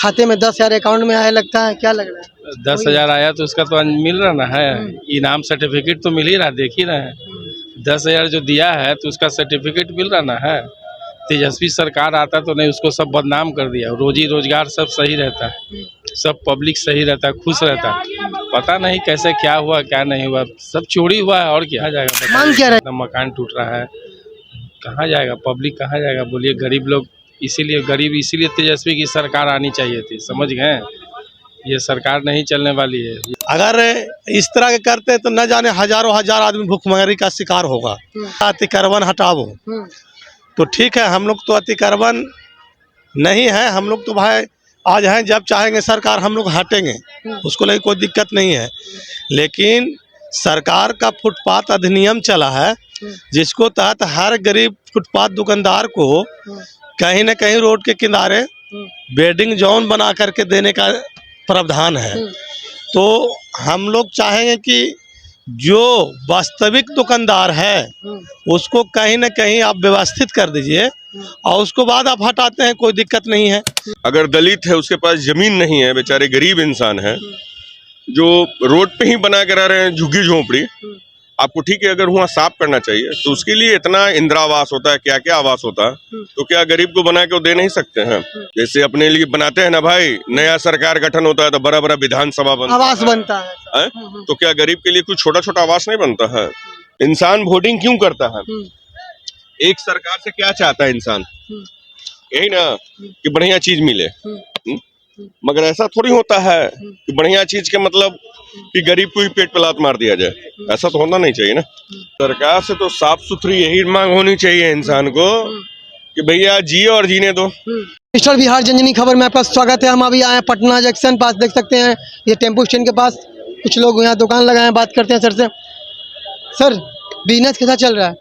खाते में 10,000 अकाउंट में आया लगता है, क्या लग रहा है? 10,000 आया तो उसका तो मिल रहा ना है, इनाम सर्टिफिकेट तो मिल ही रहा, देख ही रहे हैं। 10,000 जो दिया है तो उसका सर्टिफिकेट मिल रहा ना है। तेजस्वी सरकार आता तो नहीं, उसको सब बदनाम कर दिया। रोजी रोजगार सब सही रहता है, सब पब्लिक सही रहता है, खुश रहता है। पता नहीं कैसे क्या हुआ क्या नहीं हुआ, सब चोरी हुआ है और क्या जाएगा। मांग क्या रहा मकान टूट रहा है, कहाँ जाएगा पब्लिक, कहाँ जाएगा बोलिए। गरीब लोग इसीलिए तेजस्वी की सरकार आनी चाहिए थी, समझ गए। ये सरकार नहीं चलने वाली है। अगर इस तरह के करते तो न जाने हजारों हजार आदमी भूखमरी का शिकार होगा। अतिक्रमण हटाओ तो ठीक है, हम लोग तो अतिक्रमण नहीं है, हम लोग तो भाई आज हैं, जब चाहेंगे सरकार हम लोग हटेंगे, उसको लेकर कोई दिक्कत नहीं है। लेकिन सरकार का फुटपाथ अधिनियम चला है, जिसको तहत हर गरीब फुटपाथ दुकानदार को कहीं न कहीं रोड के किनारे बेडिंग जोन बना करके देने का प्रावधान है। तो हम लोग चाहेंगे कि जो वास्तविक दुकानदार है उसको कहीं न कहीं आप व्यवस्थित कर दीजिए और उसको बाद आप हटाते हैं, कोई दिक्कत नहीं है। अगर दलित है, उसके पास जमीन नहीं है, बेचारे गरीब इंसान है जो रोड पे ही बना के रह रहे हैं झुग्गी झोंपड़ी, आपको ठीक है अगर वहाँ साफ करना चाहिए तो उसके लिए इतना इंदिरा आवास होता है, क्या क्या आवास होता है, तो क्या गरीब को बना के वो दे नहीं सकते हैं? जैसे अपने लिए बनाते हैं ना भाई, नया सरकार गठन होता है तो बड़ा बड़ा विधानसभा आवास बनता है, तो क्या गरीब के लिए कुछ छोटा छोटा आवास नहीं बनता है? इंसान वोटिंग क्यों करता है? एक सरकार से क्या चाहता है इंसान? यही ना कि बढ़िया चीज मिले। मगर ऐसा थोड़ी होता है कि बढ़िया चीज के मतलब कि गरीब को ही पेट पे लात मार दिया जाए, ऐसा तो होना नहीं चाहिए ना। सरकार से तो साफ सुथरी यही मांग होनी चाहिए इंसान को कि भैया जिए और जीने दो। मिस्टर बिहार जनजनी खबर में आपका स्वागत है। हम अभी आए पटना जंक्शन पास, देख सकते हैं ये टेम्पो स्टैंड के पास कुछ लोग यहाँ दुकान लगाए हैं। बात करते हैं सर से। सर, बिजनेस कैसा चल रहा है?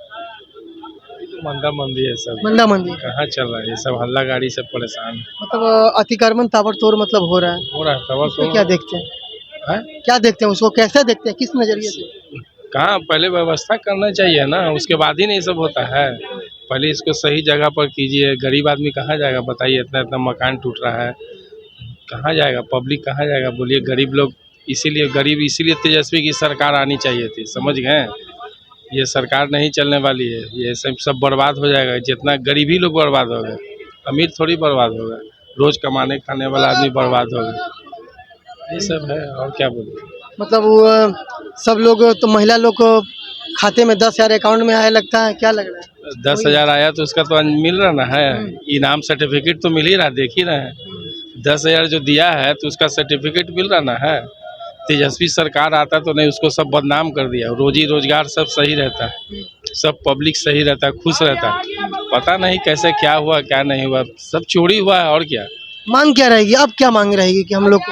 मंदा मंदी है सब, मंदा मंदी कहाँ चल रहा है, ये सब हल्ला गाड़ी से परेशान है। मतलब अतिक्रमण ताबड़तोड़ मतलब हो रहा है, उसको क्या देखते हैं? क्या देखते हैं उसको, कैसे देखते हैं, किस नजरिए से? कहाँ पहले व्यवस्था करना चाहिए ना, उसके बाद ही नहीं सब होता है। पहले इसको सही जगह पर कीजिए। गरीब आदमी कहाँ जाएगा बताइए, इतना इतना मकान टूट रहा है, कहाँ जाएगा पब्लिक, कहाँ जाएगा बोलिए। गरीब लोग इसीलिए तेजस्वी की सरकार आनी चाहिए थी, समझ गए। ये सरकार नहीं चलने वाली है, ये सब बर्बाद हो जाएगा। जितना गरीबी लोग बर्बाद हो गए, अमीर थोड़ी बर्बाद होगा, रोज कमाने खाने वाला आदमी बर्बाद हो गया। ये सब है और क्या बोलूं। मतलब वो सब लोग तो महिला लोग को खाते में 10,000 अकाउंट में आया लगता है, क्या लग रहा है? 10,000 आया तो उसका तो मिल रहा ना है, इनाम सर्टिफिकेट तो मिल ही रहा, देख ही रहे हैं। 10,000 जो दिया है तो उसका सर्टिफिकेट मिल रहा ना है। तेजस्वी सरकार आता तो नहीं, उसको सब बदनाम कर दिया। रोजी रोजगार सब सही रहता है, सब पब्लिक सही रहता है, खुश रहता है। पता नहीं कैसे क्या हुआ क्या नहीं हुआ, सब चोरी हुआ है और क्या। मांग क्या रहेगी, अब क्या मांग रहेगी कि हम लोग को,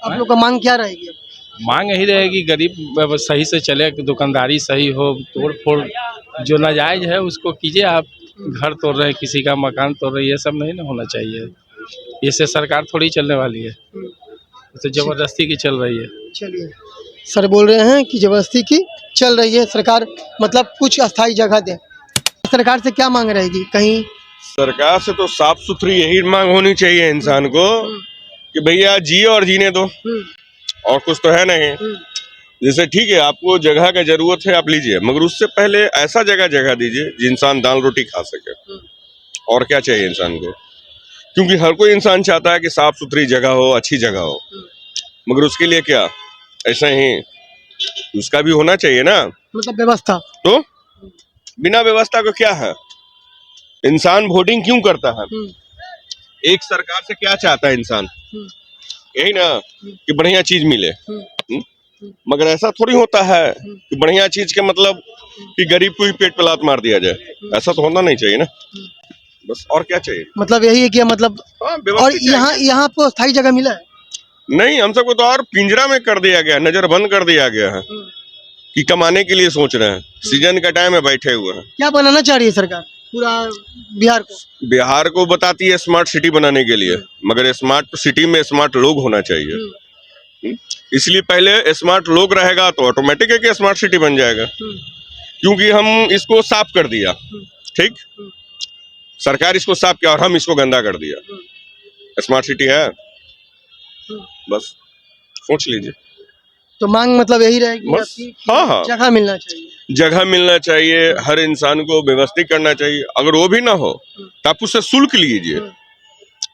आप लोग का मांग क्या रहेगी? मांग यही रहेगी गरीब सही से चले, दुकानदारी सही हो, तोड़ फोड़ जो नाजायज है उसको कीजिए। आप घर तोड़ रहे हैं, किसी का मकान तोड़ रहे हैं, ये सब नहीं ना होना चाहिए। इससे सरकार थोड़ी चलने वाली है, तो जबरदस्ती की चल रही है। चलिए, सर बोल रहे हैं कि जबरदस्ती की चल रही है सरकार, मतलब कुछ अस्थायी जगह दे। सरकार से क्या मांग रहेगी? कहीं सरकार से तो साफ सुथरी यही मांग होनी चाहिए इंसान को कि भैया जिए और जीने दो, और कुछ तो है नहीं। जैसे ठीक है आपको जगह का जरूरत है, आप लीजिए, मगर उससे पहले ऐसा जगह दीजिए जो इंसान दाल रोटी खा सके। और क्या चाहिए इंसान को? क्योंकि हर कोई इंसान चाहता है कि साफ सुथरी जगह हो, अच्छी जगह हो, मगर उसके लिए क्या ऐसा ही उसका भी होना चाहिए ना, मतलब व्यवस्था। तो बिना व्यवस्था को क्या है? इंसान वोटिंग क्यों करता है? एक सरकार से क्या चाहता है इंसान? यही ना कि बढ़िया चीज मिले। मगर ऐसा थोड़ी होता है कि बढ़िया चीज के मतलब कि गरीब को ही पेट पे लात मार दिया जाए, ऐसा तो होना नहीं चाहिए ना। बस और क्या चाहिए? मतलब यही है कि मतलब और यहाँ पे अस्थायी जगह मिला है नहीं, हम सबको तो और पिंजरा में कर दिया गया, नजर बंद कर दिया गया है कि कमाने के लिए सोच रहे हैं, सीजन का टाइम है, बैठे हुए हैं। क्या बनाना चाह रही है सरकार पूरा बिहार को? बिहार को बताती है स्मार्ट सिटी बनाने के लिए, मगर स्मार्ट सिटी में स्मार्ट लोग होना चाहिए। इसलिए पहले स्मार्ट लोग रहेगा तो ऑटोमेटिक है कि स्मार्ट सिटी बन जाएगा, क्योंकि हम इसको साफ कर दिया। ठीक, सरकार इसको साफ किया और हम इसको गंदा कर दिया। स्मार्ट सिटी है बस सोच लीजिए। तो मांग मतलब यही रहेगी बस, आपकी कि हाँ, हाँ। जगह मिलना चाहिए। जगह मिलना चाहिए, हर इंसान को व्यवस्थित करना चाहिए। अगर वो भी ना हो तो आप उससे शुल्क लीजिए,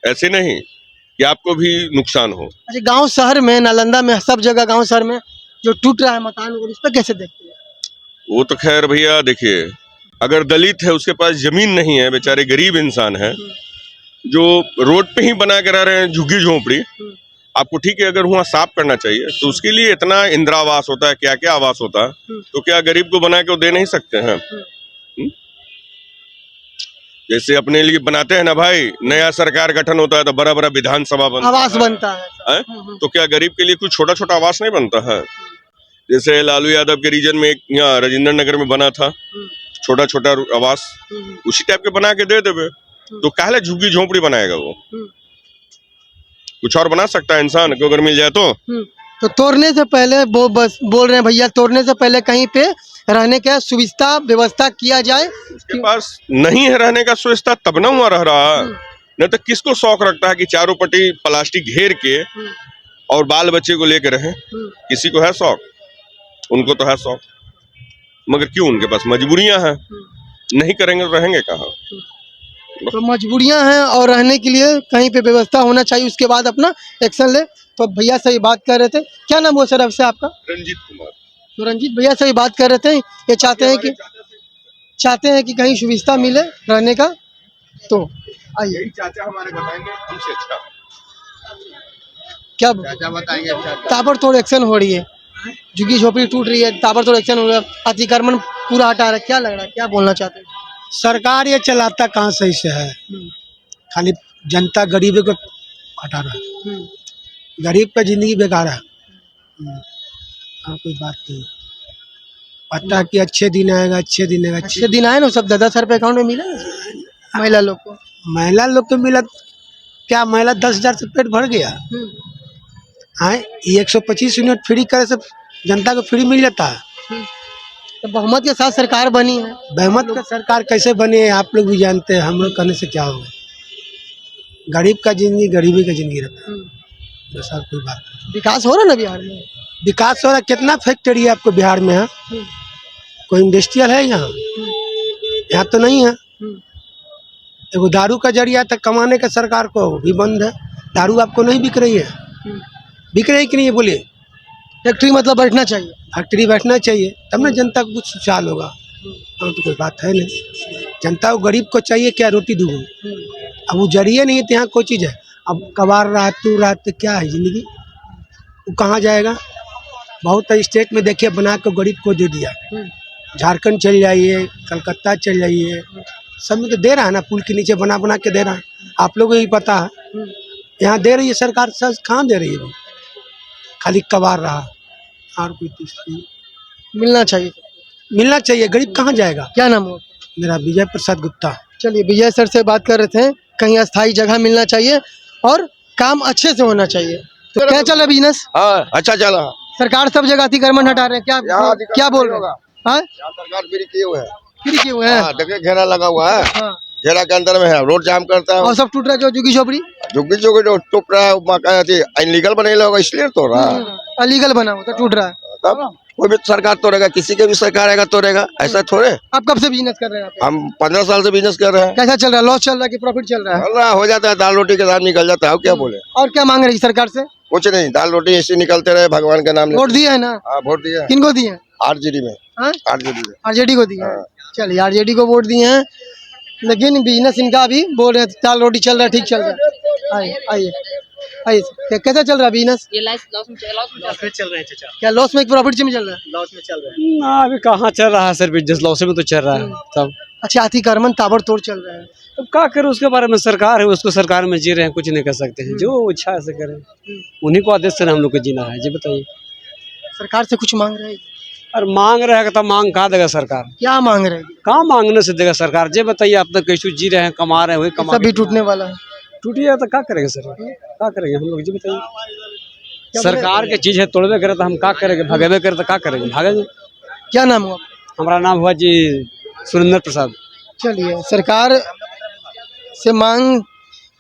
ऐसे नहीं कि आपको भी नुकसान हो। अच्छा, गांव शहर में, नालंदा में, सब जगह गांव शहर में जो टूट रहा है मकान वगैरह, इस पर कैसे देखते हैं? वो तो खैर भैया देखिए, अगर दलित है, उसके पास जमीन नहीं है, बेचारे गरीब इंसान है, जो रोड पे ही बना के रह रहे हैं झुग्गी झोपड़ी, आपको ठीक है अगर वहाँ साफ करना चाहिए तो उसके लिए इतना इंदिरा आवास होता है, क्या क्या आवास होता है, तो क्या गरीब को बना के वो दे नहीं सकते हैं? जैसे अपने लिए बनाते हैं ना भाई, नया सरकार गठन होता है तो बड़ा बड़ा विधानसभा बनता आवास है, बनता है। तो क्या गरीब के लिए कुछ छोटा छोटा आवास नहीं बनता है? जैसे लालू यादव के रीजन में एक यहाँ राजेंद्र नगर में बना था छोटा छोटा आवास, उसी टाइप के बना के दे देवे, तो काहे झुग्गी झोपड़ी बनाएगा वो? कुछ और बना सकता है इंसान को अगर मिल जाए तो तोड़ने से पहले वो बस बोल रहे हैं भैया, तोड़ने से पहले कहीं पे रहने का सुविधा व्यवस्था किया जाए। उसके पास नहीं है रहने का सुविधा, तब ना हुआ रह रहा। नहीं तो किसको शौक रखता है कि चारों पट्टी प्लास्टिक घेर के और बाल बच्चे को लेकर रहे? किसी को है शौक? उनको तो है शौक, मगर क्यों? उनके पास मजबूरियां हैं, नहीं करेंगे तो रहेंगे कहाँ? तो मजबूरियां हैं और रहने के लिए कहीं पे व्यवस्था होना चाहिए, उसके बाद अपना एक्शन ले। तो भैया से ही बात कर रहे थे, क्या नाम हुआ सर आपसे आपका? रंजीत कुमार। तो रंजीत भैया से ही बात कर रहे थे, ये चाहते हैं कि कहीं सुविधा मिले रहने का। तो आइए, चाचा हमारे बताएंगे हमसे अच्छा। क्या चाचा बताएंगे अच्छा। ताबड़तोड़ एक्शन हो रही है, झुग्गी झोपड़ी टूट रही है, ताबड़तोड़ एक्शन हो रहा है, अतिक्रमण पूरा हटा रहा है, क्या लग रहा है, क्या बोलना चाहते हैं? सरकार ये चलाता कहाँ सही से है, खाली जनता गरीब को हटा रहा है, गरीब का जिंदगी बेकार है। और कोई बात नहीं, पता कि अच्छे दिन आएगा, अच्छे दिन आएगा, अच्छे दिन आए ना, सब 10,000 रुपये अकाउंट में मिला ना महिला लोग को। महिला लोग को मिला क्या? महिला 10,000 से पेट भर गया। हाँ, 125 यूनिट फ्री करे से जनता को फ्री मिल जाता है। तो बहुमत के साथ सरकार बनी है। बहुमत का सरकार कैसे बनी है आप लोग भी जानते हैं, हम लोग करने से क्या होगा? गरीब का जिंदगी गरीबी का जिंदगी रहता है, बस और कोई बात नहीं। विकास हो रहा है ना बिहार में? विकास हो रहा, कितना फैक्ट्री है आपको बिहार में है? कोई इंडस्ट्रियल है यहाँ? यहाँ तो नहीं है। एगो दारू का जरिया था कमाने का सरकार को, वो भी बंद है। दारू आपको नहीं बिक रही है, बिक रही कि नहीं है बोलिए? फैक्ट्री मतलब बैठना चाहिए, फैक्ट्री बैठना चाहिए, तब ना जनता को कुछ सुचाल होगा। और तो कोई बात है नहीं, जनता को गरीब को चाहिए क्या? रोटी दूगो। अब वो जरिए नहीं है तो यहाँ कोई चीज़ है? अब कबार रहा तू रहा तो क्या है जिंदगी? वो कहाँ जाएगा? बहुत स्टेट में देखिए बना के गरीब को दे दिया, झारखंड चल जाइए, कलकत्ता चल जाइए, सब में तो दे रहा है ना, पुल के नीचे बना बना के दे रहा है। आप लोगों को भी पता है, यहाँ दे रही है सरकार, सच कहाँ दे रही है? खाली कबार रहा, और कोई चीज़ नहीं। मिलना चाहिए, मिलना चाहिए, गरीब कहाँ जाएगा? क्या नाम हो? मेरा विजय प्रसाद गुप्ता। चलिए, विजय सर से बात कर रहे थे, कहीं अस्थायी जगह मिलना चाहिए और काम अच्छे से होना चाहिए। तो क्या चल रहा है बिजनेस? हाँ, अच्छा चला। सरकार सब जगह अतिक्रमण हटा रहे हैं, क्या बोल रहे हैं? सरकार फ्री किए हुए है, फ्री किए हुए हैं? देखिए घेरा लगा हुआ है, हाँ। घेरा के अंदर में है, रोड जाम करता है, और सब टूट रहा है, जो झुग्गी झोपड़ी झुग्गी झुग्गी टूट रहा है, इनलीगल बने होगा इसलिए तो रहा है। अलीगल बना हुआ तो टूट रहा है। तब कोई भी सरकार तोड़ेगा, किसी के भी सरकार आएगा तोड़ेगा, ऐसा थोड़े। आप कब से बिजनेस कर रहे हैं? हम 15 साल से बिजनेस कर रहे हैं। कैसा चल रहा है? लॉस चल रहा है कि प्रॉफिट चल रहा है? चल रहा हो जाता है, दाल रोटी के दाम निकल जाता है, क्या बोले। और क्या मांग रही सरकार से? कुछ नहीं, दाल रोटी ऐसे निकलते रहे, भगवान के नाम वोट दिए है ना? हाँ, वोट दिए। किनको दिए हैं? आरजेडी में, हाँ? आरजेडी में, आरजेडी को दिए हैं। चलिए, आरजेडी को वोट दिए हैं, लेकिन बिजनेस इनका अभी बोल रहे हैं दाल रोटी चल रहा है, ठीक चल रहा है। आइए आइए आइए, कैसा चल रहा है बिजनेस? ये लॉस में चल रहे हैं चाचा। क्या लॉस में प्रॉफिट में चल रहा है? लॉस में चल रहे हैं। ना, अभी कहाँ चल रहा है सर बिजनेस, लॉस में तो चल रहा है सब। अच्छा, अतिक्रमण ताबड़तोड़ चल रहा है। अब क्या करें, उसके बारे में सरकार है, उसको सरकार में जी रहे हैं, कुछ नहीं कर सकते हैं, जो इच्छा है से करें, उन्हीं को आदेश से हम लोग को जीना है। जी बताइए, सरकार से कुछ मांग रहे हैं? और मांग रहेगा तो मांग कहाँ देगा सरकार? क्या मांग रहे हैं? कहाँ मांगने से देगा सरकार? जी बताइए, आप तो कैसे जी रहे हैं, कमा रहे हैं, वही कमा सब भी टूटने वाला है। टूटिएगा तो क्या करेंगे सर? क्या करेंगे हम लोग? जी बताइए, सरकार की चीज है, तोड़वे करे तो हम क्या करेंगे? भगेबे करे तो क्या करेंगे? भागेंगे। क्या नाम हुआ? हमारा नाम हुआ जी सुरेंद्र प्रसाद। चलिए, सरकार से मांग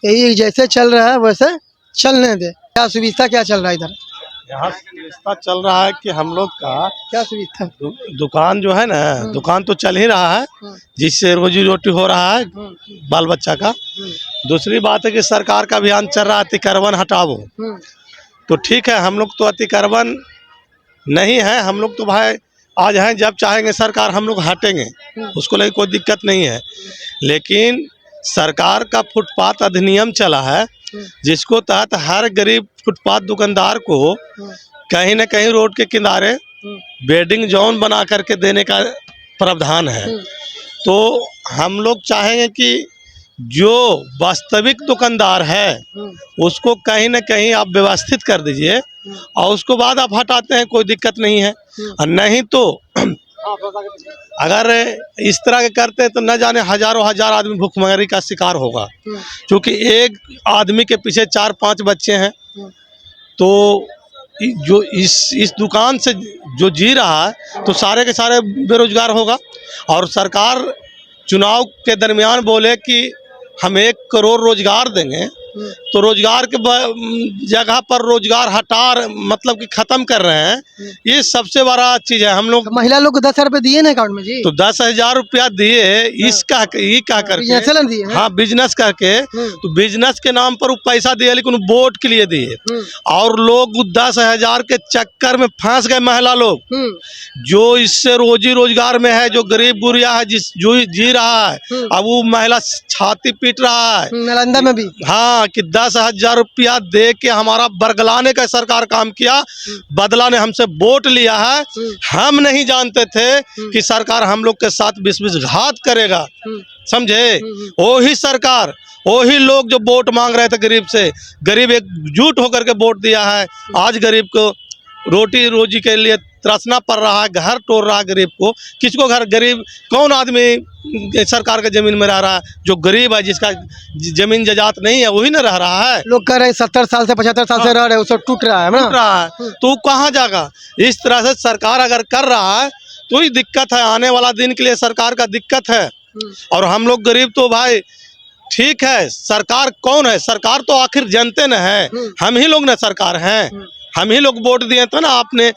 यही, जैसे चल रहा है वैसे चलने दे। क्या सुविधा क्या चल रहा है इधर? यहाँ रिश्ता चल रहा है कि हम लोग का क्या सुविधा? दुकान जो है ना, दुकान तो चल ही रहा है, जिससे रोजी रोटी हो रहा है बाल बच्चा का। दूसरी बात है कि सरकार का अभियान चल रहा है अतिक्रमण हटाओ, तो ठीक है, हम लोग तो अतिक्रमण नहीं है, हम लोग तो भाई आज हैं, जब चाहेंगे सरकार हम लोग हटेंगे, उसको लेकर कोई दिक्कत नहीं है। लेकिन सरकार का फुटपाथ अधिनियम चला है, जिसको तहत हर गरीब फुटपाथ दुकानदार को कहीं न कहीं रोड के किनारे बेडिंग जोन बना करके देने का प्रावधान है। तो हम लोग चाहेंगे कि जो वास्तविक दुकानदार है उसको कहीं न कहीं आप व्यवस्थित कर दीजिए और उसको बाद आप हटाते हैं, कोई दिक्कत नहीं है। और नहीं तो अगर इस तरह के करते हैं तो न जाने हजारों हजार आदमी भूखमरी का शिकार होगा, क्योंकि एक आदमी के पीछे 4-5 बच्चे हैं। तो जो इस दुकान से जो जी रहा है तो सारे के सारे बेरोजगार होगा। और सरकार चुनाव के दरमियान बोले कि हम 1 करोड़ रोजगार देंगे, तो रोजगार के जगह पर रोजगार मतलब कि खत्म कर रहे हैं। ये सबसे बड़ा चीज है। हम लोग महिला लोग को 10,000 रुपए दिए ना अकाउंट में जी? तो 10,000 रुपया दिए, इसका ये क्या करके दिए? हाँ, बिजनेस करके। तो बिजनेस के नाम पर वो पैसा दिए, लेकिन वोट के लिए दिए। और लोग 10,000 के चक्कर में फंस गए महिला लोग, जो इससे रोजी रोजगार में है, जो गरीब गुरिया है, जो जी रहा है, अब वो महिला छाती पीट रहा है। नालंदा में भी हाँ, कि 10,000 रुपया दे के हमारा बरगलाने का सरकार काम किया, बदला ने हमसे वोट लिया है। हम नहीं जानते थे कि सरकार हम लोग के साथ विश्वासघात करेगा, समझे? वही सरकार, वही लोग जो वोट मांग रहे थे गरीब से, गरीब एकजुट होकर के वोट दिया है। आज गरीब को रोटी रोजी के लिए त्रसना पड़ रहा है, घर तोड़ रहा है गरीब को। किसको घर, गरीब कौन आदमी सरकार के जमीन में रह रहा है? जो गरीब है, जिसका जमीन जायदाद नहीं है, वही ना रह रहा है। लोग कह रहे 70 साल से 75 साल से रह रहे, उसको टूट रहा है ना? टूट रहा है, तो वो कहाँ जाएगा? इस तरह से सरकार अगर कर रहा है तो ही दिक्कत है, आने वाला दिन के लिए सरकार का दिक्कत है। और हम लोग गरीब तो भाई ठीक है, सरकार कौन है? सरकार तो आखिर जनते न है, हम ही लोग ना सरकार हैं, हम ही लोग वोट दिए तो ना आपने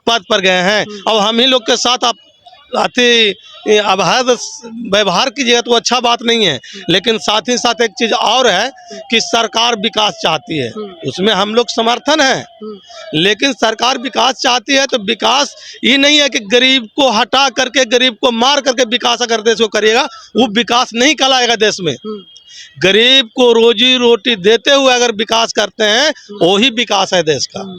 पद पर गए हैं, और हम ही लोग के साथ आप अवैध व्यवहार कीजिएगा तो अच्छा बात नहीं है। लेकिन साथ ही साथ एक चीज और है कि सरकार विकास चाहती है, उसमें हम लोग समर्थन है। लेकिन सरकार विकास चाहती है तो विकास ये नहीं है कि गरीब को हटा करके, गरीब को मार करके विकास अगर देश को करिएगा, वो विकास नहीं कहलाएगा देश में। गरीब को रोजी रोटी देते हुए अगर विकास करते हैं, वही विकास है देश का।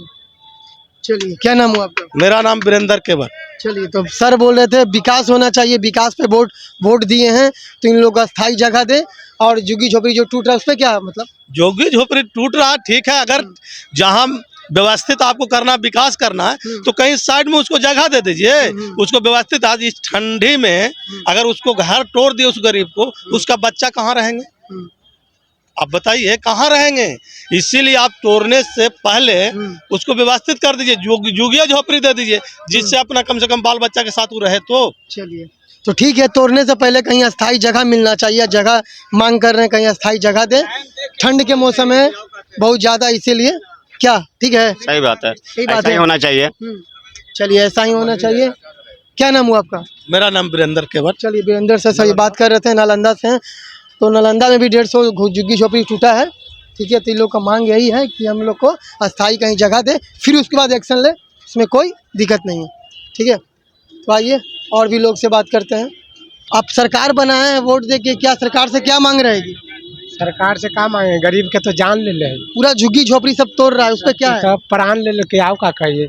चलिए, क्या नाम हुआ आपका? मेरा नाम वीरेंद्र केवल। चलिए, तो सर बोल रहे थे विकास होना चाहिए, विकास पे वोट दिए हैं तो इन लोगों को स्थायी जगह दे। और झुग्गी झोपड़ी जो टूट रहा है उस पर क्या मतलब? झुग्गी झोपड़ी टूट रहा है, ठीक है, अगर जहां व्यवस्थित आपको करना, विकास करना है, तो कहीं साइड में उसको जगह दे दीजिए, उसको व्यवस्थित। आज इस ठंडी में अगर उसको घर तोड़ दिए उस गरीब को, उसका बच्चा कहाँ रहेंगे? आप बताइए कहाँ रहेंगे? इसीलिए आप तोड़ने से पहले उसको व्यवस्थित कर दीजिए, जुगिया झोपड़ी दे दीजिए, जिससे अपना कम से कम बाल बच्चा के साथ वो रहे। तो चलिए, तो ठीक है, तोड़ने से पहले कहीं अस्थाई जगह मिलना चाहिए। जगह मांग कर रहे हैं, कहीं अस्थाई जगह दे। ठंड के मौसम है बहुत ज्यादा, इसीलिए क्या ठीक है? सही बात है, सही बात ऐसा ही है, होना चाहिए। चलिए, ऐसा ही होना चाहिए। क्या नाम हुआ आपका? मेरा नाम वीरेंद्र केवल। चलिए, वीरेंद्र से सही बात कर रहे थे, नालंदा से हैं। तो नालंदा में भी 150 झुग्गी झोपड़ी टूटा है, ठीक है। तो इन लोग का मांग यही है कि हम लोग को अस्थाई कहीं जगह दे, फिर उसके बाद एक्शन ले, उसमें कोई दिक्कत नहीं है, ठीक है। तो आइए और भी लोग से बात करते हैं। आप सरकार बनाए हैं वोट दे के, क्या सरकार से क्या मांग रहेगी? सरकार से काम आए, गरीब के तो जान ले ले, पूरा झुग्गी झोपड़ी सब तोड़ रहा है, उस पर क्या है? प्राण ले ले के आओ का कहिए,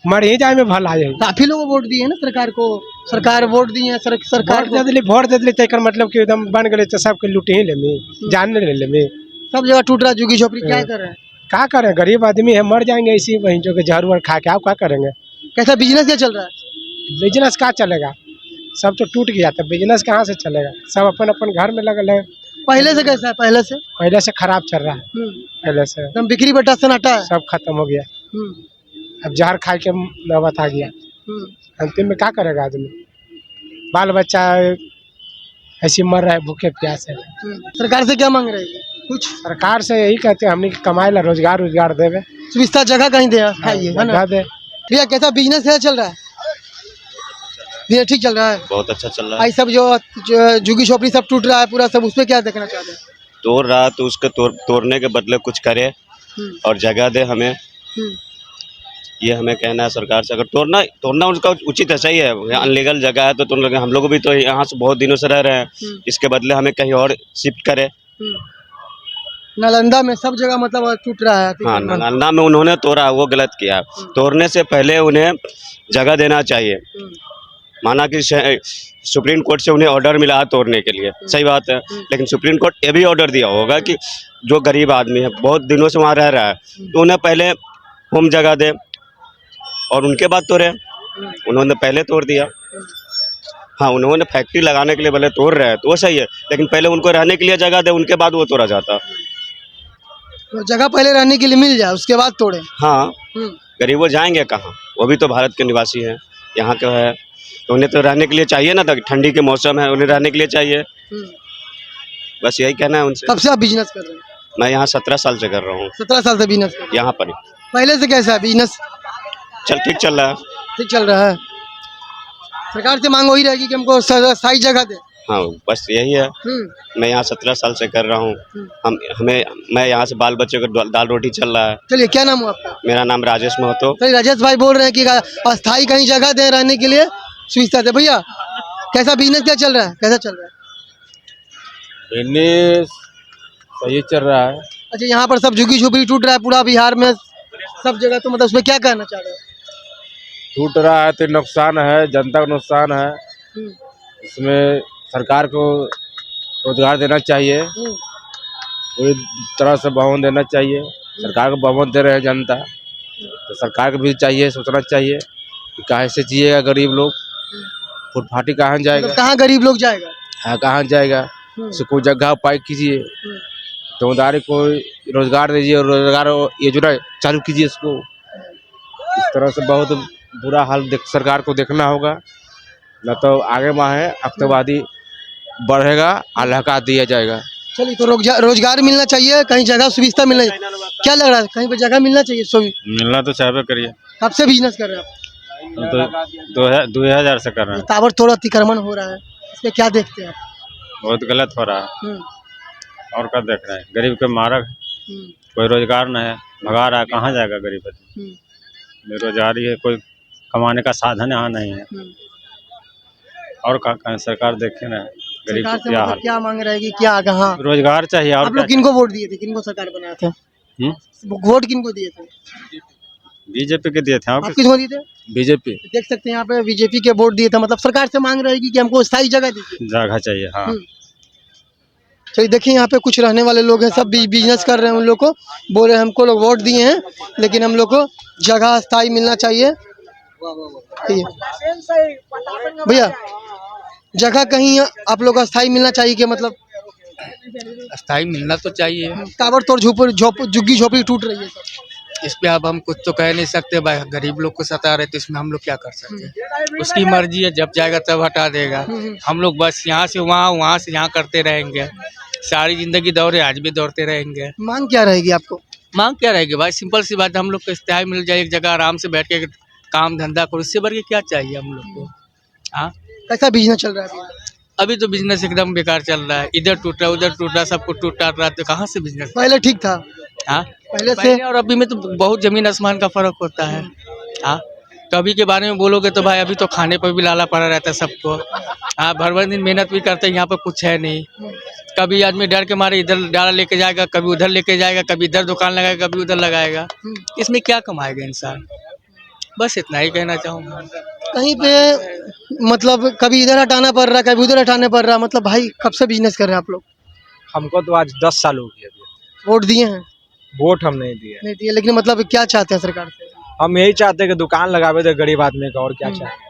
मर ही जाए में भला है। काफी लोग वोट दिए हैं ना सरकार को, सरकार वोट दिए हैं सरकार वोट दे दिली तेकर मतलब कि एकदम बन गए तो सबके लूट ही ले, जान ले ले। सब जगह टूट रहा है झुग्गी झोपड़ी, क्या कर रहे हैं? क्या करें, गरीब आदमी है, मर जाएंगे इसी वहीं जो जहर वर खा के, आप क्या करेंगे? कैसा बिजनेस क्या चल रहा है? बिजनेस क्या चलेगा, सब तो टूट गया, तो बिजनेस कहाँ से चलेगा? सब अपन अपन घर में लगल है। पहले से कैसा है? पहले से खराब चल रहा है, पहले से एकदम बिक्री बट्टा सन्नाटा है, सब खत्म हो गया। अब जहर खा के नौबत आ गया, अंतिम में क्या करेगा आदमी? बाल बच्चा ऐसे मर रहा है भूखे प्यासे। सरकार से क्या मांग रहे हैं? कुछ सरकार से यही कहते हैं हमने कमाए ला रोजगार देवे सुविधा जगह कहीं दे है ना दे। भैया कैसा बिजनेस कैसा चल रहा है? बिजनेस ठीक चल रहा है। बहुत अच्छा चल रहा है। भाई सब जो झुग्गी झोपड़ी सब टूट रहा है पूरा सब, उस पर क्या देखना चाहते हैं? तोड़ रहा तो उसको तोड़ने के बदले कुछ करे और जगह दे हमें, ये हमें कहना है सरकार से। अगर तोड़ना उसका उचित है, सही है, अनलीगल जगह है तो तोड़ लगे। हम लोग भी तो यहाँ से बहुत दिनों से रह रहे हैं, इसके बदले हमें कहीं और शिफ्ट करे। नालंदा में सब जगह मतलब टूट रहा है। हाँ, नालंदा में उन्होंने तोड़ा, वो गलत किया। तोड़ने से पहले उन्हें जगह देना चाहिए। माना कि सुप्रीम कोर्ट से उन्हें ऑर्डर मिला है तोड़ने के लिए, सही बात है, लेकिन सुप्रीम कोर्ट ये भी ऑर्डर दिया होगा कि जो गरीब आदमी है बहुत दिनों से वहाँ रह रहा है तो उन्हें पहले होम जगह दे और उनके बाद तोड़े। उन्होंने पहले तोड़ दिया। हाँ, उन्होंने फैक्ट्री लगाने के लिए भले तोड़ रहे हैं तो वो सही है, लेकिन पहले उनको रहने के लिए जगह दे, उनके बाद वो तोड़ा जाता। तो जगह पहले रहने के लिए मिल जाए उसके बाद तोड़े। हाँ, गरीब वो जाएंगे कहाँ? वो भी तो भारत के निवासी हैं, यहाँ के है, तो उन्हें तो रहने के लिए चाहिए ना। तक ठंडी के मौसम है, उन्हें रहने के लिए चाहिए। बस यही कहना है उनसे। कब से आप बिजनेस कर रहे हैं? मैं यहाँ 17 साल से कर रहा हूँ। 17 साल से बिजनेस कर रहे हैं। यहाँ पर पहले से कैसा है बिजनेस? ठीक चल रहा है। ठीक चल रहा है। सरकार से मांग वही रहेगी कि हमको सही जगह दे। हाँ, बस यही है। मैं यहाँ 17 साल से कर रहा हूँ। मैं यहाँ से बाल बच्चों को दाल रोटी चल रहा है। चलिए, क्या नाम हुआ आपका? मेरा नाम राजेश महतो। चलिए, राजेश भाई बोल रहे हैं कि अस्थाई कहीं जगह दे रहने के लिए सुविधा दे। भैया कैसा बिजनेस क्या चल रहा है, कैसा चल रहा है? बिजनेस सही चल रहा है। अच्छा, यहाँ पर सब झुग्गी झोपड़ी टूट रहा है पूरा बिहार में सब जगह, तो मतलब उसमें क्या कहना चाह रहे हैं? टूट रहा है तो नुकसान है, जनता का नुकसान है। इसमें सरकार को रोजगार देना चाहिए, पूरी तरह से भवन देना चाहिए। सरकार को भवन दे रहे हैं जनता, तो सरकार को भी चाहिए सोचना चाहिए कि कहाँ से जिएगा गरीब लोग, फुटफाटी कहाँ जाएगा, मतलब कहाँ गरीब लोग जाएगा? हाँ, कहाँ जाएगा? उसको कोई जगह उपाय कीजिए, दुकानदारी को रोजगार दीजिए और रोजगार योजना चालू कीजिए इसको। इस तरह से बहुत बुरा हाल सरकार को देखना होगा, न तो आगे माहे आतंकवादी बढ़ेगा, हल्का दिया जाएगा। चलिए, तो रोजगार मिलना चाहिए, कहीं जगह सुविधा मिलना चाहिए। क्या लग रहा है, कहीं पे जगह मिलना चाहिए? मिलना तो चाहबे करिए। कब से बिजनेस कर रहे हैं आप? तो 2000 से कर रहे हैं। ताबड़तोड़ अतिक्रमण हो रहा है, इसमें क्या देखते हैं आप? बहुत गलत हो रहा है। और क्या देख रहे हैं? गरीब के मारक, कोई रोजगार नहीं है, भगा रहा है, कहाँ जाएगा गरीब आदमी? बेरोजगारी है, कोई कमाने का साधन यहाँ नहीं है। और क्या सरकार देखे ना गरीब सरकार को से क्या मतलब हाल। क्या मांग रहा है कि क्या कहाँ रोजगार चाहिए। और आप लोग किनको वोट दिए थे, किनको सरकार बनाए थे? वोट किनको दिए थे? बीजेपी के दिए थे। आप किसको दिए थे? बीजेपी देख सकते हैं यहाँ पे बीजेपी के वोट दिए थे, मतलब सरकार से मांग रहेगी कि हमको स्थायी जगह दीजिए। जगह चाहिए। हाँ, चलिए, देखिए यहाँ पे कुछ रहने वाले लोग हैं, सब बिजनेस कर रहे हैं। उन लोग को बोल रहे हैं हमको लोग वोट दिए हैं, लेकिन हम लोग को जगह स्थायी मिलना चाहिए। भैया जगह कहीं आप लोग को स्थायी मिलना चाहिए कि मतलब स्थायी मिलना तो चाहिए। ताबड़तोड़ झुग्गी झोपड़ी टूट रही है सब। इस पे अब हम कुछ तो कह नहीं सकते भाई, गरीब लोग को सता रहे तो इसमें हम लोग क्या कर सकते हैं? उसकी मर्जी है, जब जाएगा तब हटा देगा। हम लोग बस यहाँ से वहाँ, वहाँ से यहाँ करते रहेंगे, सारी जिंदगी दौड़े, आज भी दौड़ते रहेंगे। मांग क्या रहेगी आपको? मांग क्या रहेगी भाई? सिंपल सी बात है, हम लोग को स्थायी मिल जाए, एक जगह आराम से बैठ के काम धंधा करो, इससे बढ़ के क्या चाहिए हम लोग को? हाँ, कैसा बिजनेस चल रहा है अभी तो बिजनेस एकदम बेकार चल रहा है, इधर टूट रहा है, उधर टूट रहा है, सब कुछ टूट रहा है, तो कहाँ से बिजनेस? पहले ठीक था। हाँ, पहले से पहले और अभी में तो बहुत जमीन आसमान का फर्क होता है। हाँ, तो अभी के बारे में बोलोगे तो भाई अभी तो खाने पर भी लाला पड़ा रहता है सबको। हाँ, भर दिन मेहनत भी करते हैं, यहाँ पर कुछ है नहीं। कभी आदमी डर के मारे इधर डाला लेके जाएगा, कभी उधर लेके जाएगा, कभी इधर दुकान लगाएगा, कभी उधर लगाएगा। इसमें क्या कमाएगा इंसान? बस इतना ही कहना चाहूँगा। कहीं पे मतलब कभी इधर हटाना पड़ रहा है, कभी उधर हटाना पड़ रहा है। मतलब भाई कब से बिजनेस कर रहे हैं आप लोग? हमको तो आज 10 साल हो गया। वोट दिए हैं? वोट हम नहीं दिए। नहीं दिए, लेकिन मतलब क्या चाहते हैं सरकार से? हम यही चाहते हैं कि दुकान लगावे दे गरीब आदमी का, और क्या चाहेंगे?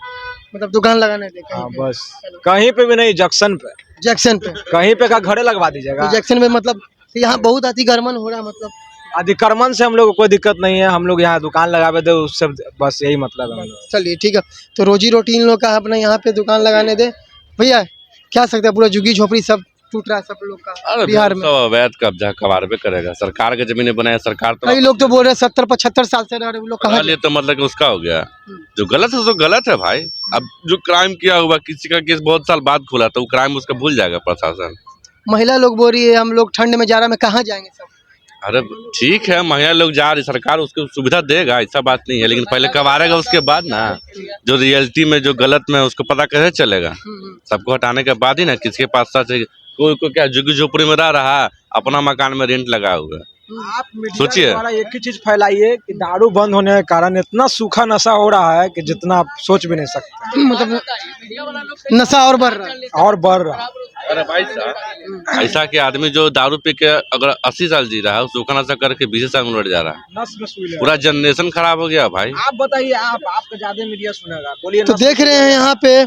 मतलब दुकान लगाने दे हाँ, बस कहीं पे भी नहीं, जंक्शन पे, जैक्सन पे कहीं पे का घरे लगवा दीजिएगा। जैक्सन में मतलब यहाँ बहुत अतिक्रमण हो रहा है। मतलब अतिक्रमण से हम लोग को कोई दिक्कत नहीं है, हम लोग यहाँ दुकान लगावे दे, उससे बस यही मतलब है। चलिए ठीक है, तो रोजी रोटी इन लोग का अपने यहाँ पे दुकान लगाने दे। भैया क्या सकते हैं, पूरा झुग्गी झोपड़ी सब टूट रहा है सब लोग का अरे बिहार में। सब अवैध कब्जा कबाड़बे करेगा, सरकार के जमीनें बनाए सरकार तो कई लोग तो बोल रहे हैं 70-75 साल से रह रहे, वो लोग बना कहाँ लिए तो मतलब कि उसका हो गया। जो गलत है तो गलत है भाई। अब जो क्राइम किया हुआ किसी का केस बहुत साल बाद खुला तो वो क्राइम उसका भूल जाएगा प्रशासन। महिला लोग बोल रही है हम लोग ठंड में जा रहा में कहाँ जाएंगे सब। अरे ठीक है, महिला लोग जा रही, सरकार उसको सुविधा देगा, ऐसा बात नहीं है, लेकिन पहले कबाड़ेगा उसके बाद ना जो रियलिटी में जो गलत में उसको पता कैसे चलेगा। सबको हटाने के बाद ही ना किसके पास सच है। कोई क्या झुग्गी झोपड़ी में रह रहा है, अपना मकान में रेंट लगा हुआ है। आप मीडिया सोचिए। द्वारा एक ही चीज फैलाइए कि दारू बंद होने के कारण इतना सूखा नशा हो रहा है कि जितना आप सोच भी नहीं सकते, मतलब नशा और बढ़ रहा है। और बढ़ रहा है। अरे भाई साहब, ऐसा कि आदमी जो दारू पी के अगर 80 साल जी रहा है, सूखा नशा करके 20 साल में लौट जा रहा है। नस में सुई ले पूरा जनरेशन खराब हो गया भाई। आप बताइए, आपका ज्यादा मीडिया सुनेगा, बोलिए। तो देख रहे हैं यहाँ पे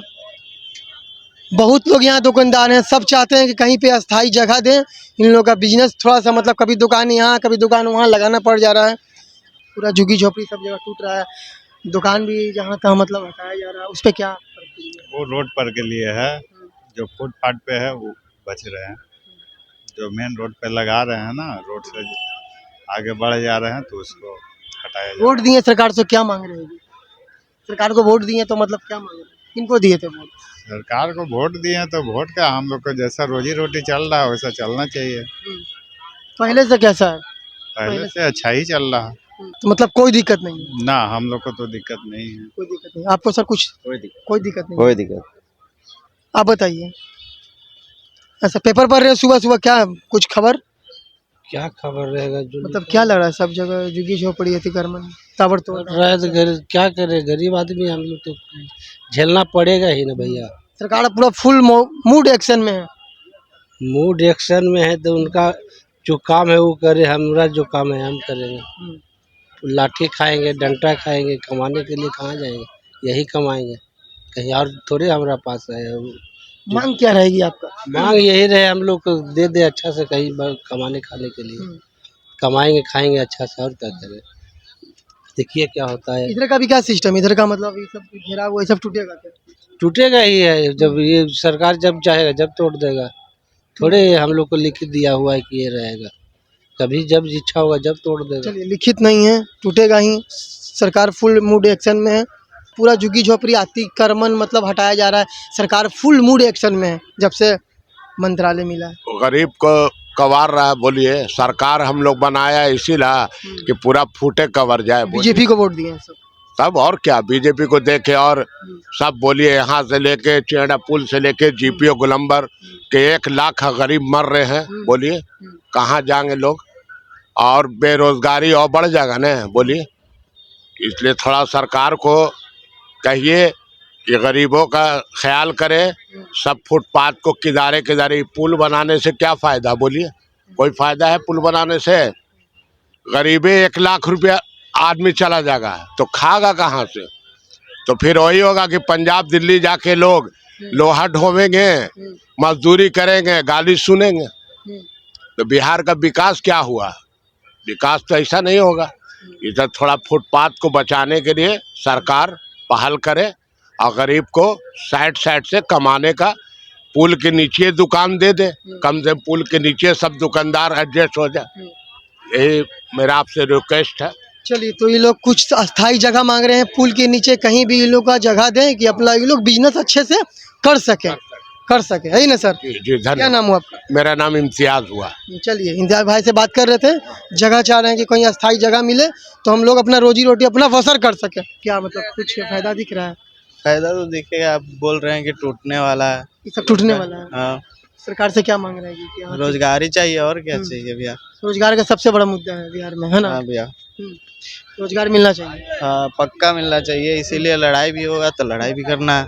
बहुत लोग यहाँ दुकानदार हैं, सब चाहते हैं कि कहीं पे अस्थाई जगह दें, इन लोगों का बिजनेस थोड़ा सा मतलब कभी दुकान यहाँ कभी दुकान वहाँ लगाना पड़ जा रहा है। पूरा झुग्गी झोपड़ी सब जगह टूट रहा है, दुकान भी जहाँ तहाँ मतलब हटाया जा रहा है। उस पर क्या वो रोड पर के लिए है, जो फुटपाथ पे है वो बच रहे हैं, जो मेन रोड पे लगा रहे हैं ना, रोड से आगे बढ़ जा रहे हैं तो उसको हटाया जाए। वोट दिए सरकार से क्या मांग रहे हैं? सरकार को वोट दिए तो मतलब क्या मांग रहे हैं? किनको दिए थे वोट? सरकार को वोट दिए हैं तो वोट का हम लोग को जैसा रोजी रोटी चल रहा है वैसा चलना चाहिए। पहले से कैसा है? पहले से अच्छा ही चल रहा है तो मतलब कोई दिक्कत नहीं है? ना, हम लोग को तो दिक्कत नहीं है। कोई दिक्कत नहीं आपको सर? कुछ कोई दिक्कत नहीं? कोई दिक्कत। आप बताइए। ऐसा पेपर पढ़ रहे हैं सुबह सुबह, क्या कुछ खबर? क्या खबर रहेगा जो मतलब क्या लग रहा है सब जगह झुग्गी झोपड़ी अतिक्रमण ताबड़तोड़? क्या करे, गरीब आदमी हम लोग तो झेलना पड़ेगा ही ना भैया। सरकार पूरा फुल मूड एक्शन में है। मूड एक्शन में है तो उनका जो काम है वो करे, हमारा जो काम है हम करेंगे। लाठी खाएंगे, डंडा खाएंगे, कमाने के लिए कहाँ जाएंगे? यही कमाएंगे, कहीं और थोड़े हमारा पास है। मांग क्या रहेगी आपका? मांग यही रहे हम लोग को दे दे अच्छा से कहीं कमाने खाने के लिए, कमाएंगे खाएंगे अच्छा से, और क्या करें। देखिए क्या होता है। इधर का भी क्या सिस्टम, इधर का मतलब ये सब घेरा हुआ, ये सब टूटेगा क्या? टूटेगा ही है, जब ये सरकार जब चाहेगा जब तोड़ देगा। थोड़े हम लोग को लिखित दिया हुआ है कि ये रहेगा, कभी जब इच्छा होगा जब तोड़ देगा। चलिए, लिखित नहीं है, टूटेगा ही। सरकार फुल मूड एक्शन में है। पूरा झुग्गी झोपड़ी अतिक्रमण मतलब हटाया जा रहा है। सरकार फुल मूड एक्शन में है जब से मंत्रालय मिला है। गरीब को कबार रहा है। बोलिए, सरकार हम लोग बनाया इसीलिए कि पूरा फूटे कवर जाए। बीजेपी को वोट दिए हैं सब। तब और क्या, बीजेपी को देखे और सब बोलिए, यहाँ से लेके चेड़ा पुल से लेके जीपीओ गोलंबर के 1 लाख गरीब मर रहे हैं। बोलिए कहाँ जाएंगे लोग, और बेरोजगारी और बढ़ जाएगा ना। बोलिए, इसलिए थोड़ा सरकार को कहिए कि गरीबों का ख्याल करे। सब फुटपाथ को किनारे किनारे पुल बनाने से क्या फायदा? बोलिए, कोई फायदा है पुल बनाने से? गरीबी 1 लाख रुपया आदमी चला जाएगा तो खागा कहाँ से? तो फिर वही होगा कि पंजाब दिल्ली जाके लोग लोहा ढोवेंगे, मजदूरी करेंगे, गाली सुनेंगे। तो बिहार का विकास क्या हुआ? विकास तो ऐसा नहीं होगा। इधर थोड़ा फुटपाथ को बचाने के लिए सरकार पहल करे और गरीब को साइड से कमाने का, पुल के नीचे दुकान दे दे, कम से कम पुल के नीचे सब दुकानदार एडजस्ट हो जाए। यही मेरा आपसे रिक्वेस्ट है। चलिए, तो ये लोग कुछ अस्थाई जगह मांग रहे हैं, पुल के नीचे कहीं भी ये लोग का जगह दें कि अपना ये लोग बिजनेस अच्छे से कर सके, है ही ना सर? जी धन्यवाद। क्या नाम हुआ आपका? मेरा नाम इम्तियाज हुआ। चलिए, इम्तियाज भाई से बात कर रहे थे। जगह चाह रहे हैं कि कहीं अस्थाई जगह मिले तो हम लोग अपना रोजी रोटी अपना बसर कर सके। क्या मतलब कुछ फायदा दिख रहा है? फायदा तो दिखेगा, आप बोल रहे हैं कि टूटने वाला है, ये सब टूटने वाला है। हाँ। सरकार से क्या मांग रहे हैं कि रोजगार ही चाहिए, और क्या चाहिए भैया? रोजगार का सबसे बड़ा मुद्दा है बिहार में, है ना? हाँ भैया, रोजगार मिलना चाहिए। हाँ पक्का मिलना चाहिए, इसीलिए लड़ाई भी होगा तो लड़ाई भी करना है।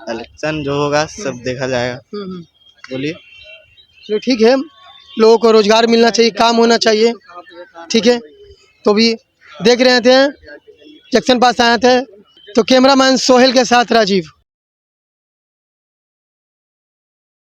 इलेक्शन जो होगा सब देखा जाएगा। बोलिए। चलो ठीक है, लोगों को रोजगार मिलना चाहिए, काम होना चाहिए, ठीक है। तो भी देख रहे थे जंक्शन पास आए थे, तो कैमरामैन सोहेल के साथ राजीव।